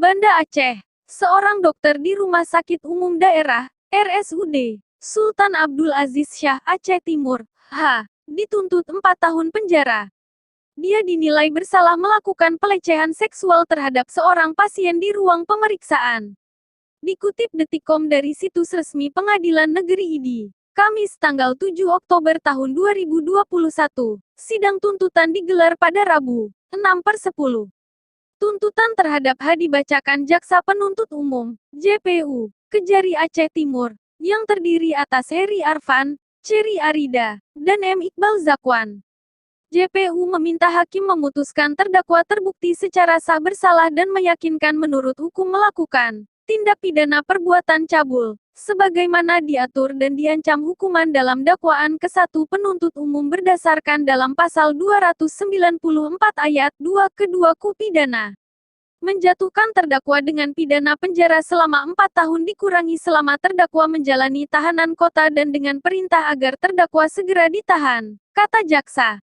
Banda Aceh. Seorang dokter di Rumah Sakit Umum Daerah, RSUD, Sultan Abdul Aziz Shah Aceh Timur, dituntut 4 tahun penjara. Dia dinilai bersalah melakukan pelecehan seksual terhadap seorang pasien di ruang pemeriksaan. Dikutip Detikcom dari situs resmi Pengadilan Negeri ID, Kamis tanggal 7 Oktober tahun 2021, sidang tuntutan digelar pada Rabu, 6/10. Tuntutan terhadap H dibacakan Jaksa Penuntut Umum, JPU, Kejari Aceh Timur, yang terdiri atas Heri Arfan, Cherry Arida, dan M. Iqbal Zakwan. JPU meminta hakim memutuskan terdakwa terbukti secara sah bersalah dan meyakinkan menurut hukum melakukan tindak pidana perbuatan cabul, sebagaimana diatur dan diancam hukuman dalam dakwaan ke-1 penuntut umum berdasarkan dalam pasal 294 ayat 2 kedua KUH pidana. Menjatuhkan terdakwa dengan pidana penjara selama 4 tahun dikurangi selama terdakwa menjalani tahanan kota dan dengan perintah agar terdakwa segera ditahan, kata jaksa.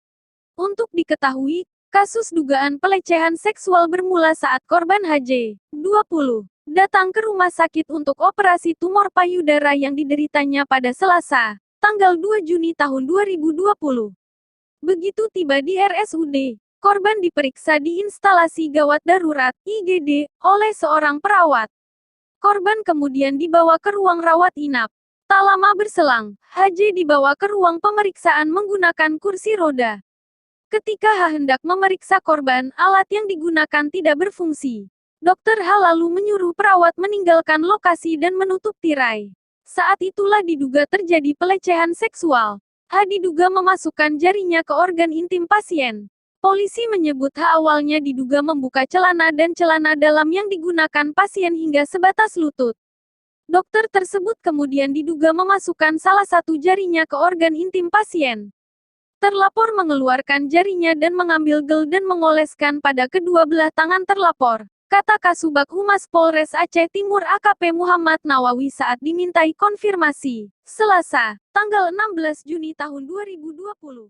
Untuk diketahui, kasus dugaan pelecehan seksual bermula saat korban HJ, 20, datang ke rumah sakit untuk operasi tumor payudara yang dideritanya pada Selasa, tanggal 2 Juni tahun 2020. Begitu tiba di RSUD, korban diperiksa di instalasi gawat darurat, IGD, oleh seorang perawat. Korban kemudian dibawa ke ruang rawat inap. Tak lama berselang, HJ dibawa ke ruang pemeriksaan menggunakan kursi roda. Ketika H hendak memeriksa korban, alat yang digunakan tidak berfungsi. Dokter H lalu menyuruh perawat meninggalkan lokasi dan menutup tirai. Saat itulah diduga terjadi pelecehan seksual. H diduga memasukkan jarinya ke organ intim pasien. Polisi menyebut H awalnya diduga membuka celana dan celana dalam yang digunakan pasien hingga sebatas lutut. Dokter tersebut kemudian diduga memasukkan salah satu jarinya ke organ intim pasien. Terlapor mengeluarkan jarinya dan mengambil gel dan mengoleskan pada kedua belah tangan terlapor, kata Kasubag Humas Polres Aceh Timur AKP Muhammad Nawawi saat dimintai konfirmasi, Selasa, tanggal 16 Juni tahun 2020.